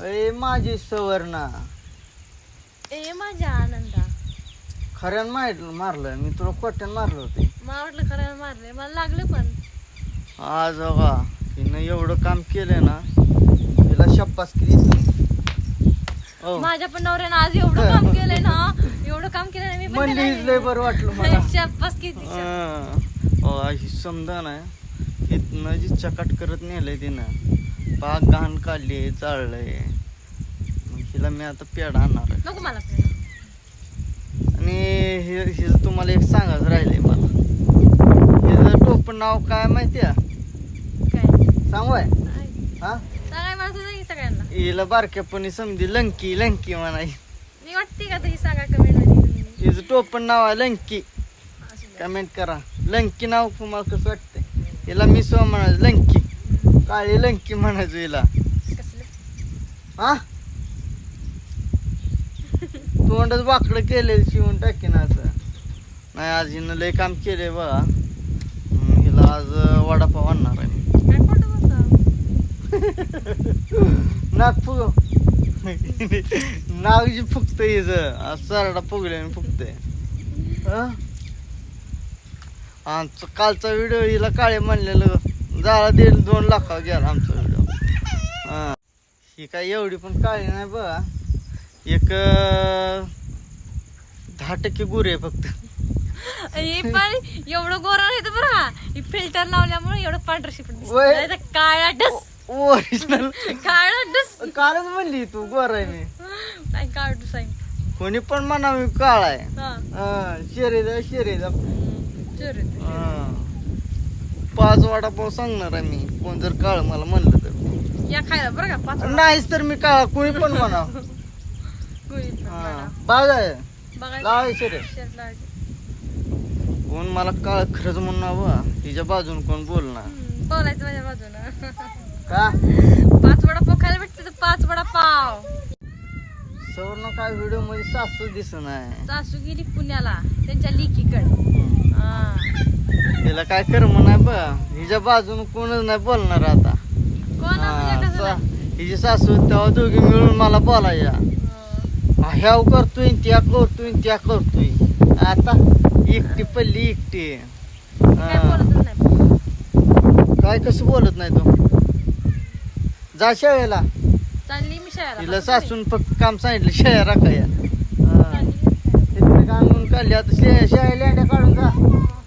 ए माझी सवर्णा, ए माझ्या आनंदा, खऱ्यान मारलं मी तुला कोट्यान मारलं होते. मला वाटलं खरं मारले, मला लागले पण. आज बघा तिनं एवढं काम केलंय ना, तिला शब्बास किती. माझ्या पण नवऱ्यानं आज एवढं काम केलंय ना, एवढं काम केलंय मी पण म्हणली लय बरं वाटलं मला. शाबास किती. ही समजा ना, हिथनं जी चकाट करत नेलंय तिनं, बाग घाण काढली चाललंय. मग हिला मी आता पेढा आणणार आहे. नको मला पेढा. आणि हे तुम्हाला एक सांगायचं राहिलंय मला. हिचं टोपण नाव काय माहितीये? काय सांगवाय काय? हा, सांगाय मला तुझं की सगळ्यांना. हिला बारक्यापणी समधी लंकी लंकी म्हणाय. मी वाटते का तरी सांगा कमेंट मध्ये. हिचं टोपण नाव आहे लंकी. असू द्या. कमेंट करा लंकी नाव तुम्हाला कसं वाटतंय. हिला मी स्व म्हणायचं लंकी, काळी लंकी म्हणायचं हिला. कसलं? हा, तोंडच वाकडं केले शिवून टाकीन असं नाही. आज हिनं लय काम केलंय बघा. हिला आज वडापाव आणणार आहे मी. काय खोटं बोलता? नाक फुग नाग जी फुगतंय हिचं, आज सरडा फुगले फुगतंय. आमचा कालचा व्हिडिओ हिला काळे म्हणलेलं झाला 1.5-2 लाख गेला आमचा व्हिडिओ. हा, ही काय एवढी पण काळी नाही बघा. एक 10% गुरे आहे फक्त. हे पण एवढं गोरा नाही तर बरं, फिल्टर लावल्यामुळे एवढं पांढरशी पण दिसतं. वय. नाही तर काळा डस, ओरिजिनल काळा डस. कालच म्हणली तू गोर आहे मी. काय काळा डस आहे. कोणी पण म्हणा मी काळ आहे. हा. शेरेदा शेरेदा. चोर. 5 वडापाव सांगणार आहे मी, कोण जर काळ मला म्हणलं तर. या खायला बरं का 5 नाहीच तर मी काळ कोणी पण म्हणा. बाग आहे लावाय शेरे. कोण मला काळ खरंच म्हणणार तिच्या बाजून कोण बोलणार. बोलायचं माझ्या बाजूनं. का 5 वडापाव खायला भेटते तर 5 वडापाव. सवर्ण काय व्हिडिओ मध्ये सासू दिसत नाही. सासू गेली पुण्याला त्यांच्या लिकीकडे. तिला काय कर म्हणा बा, हिच्या बाजून कोणच नाही बोलणार आता. कोण? हिची सासू तेव्हा दोघी मिळून मला बोलायच्या. ह्या करतोय त्या करतोय त्या करतोय. आता एकटी पडली एकटी. काय बोलतच नाही. काय कसं बोलत नाही तो. जा शाळेला. चालली मी शाळेला. तिला सासून फक्त काम सांगितलं शेळ्या राखाया. तिकडे काम म्हणून काढली आता शाळेला काढून जा.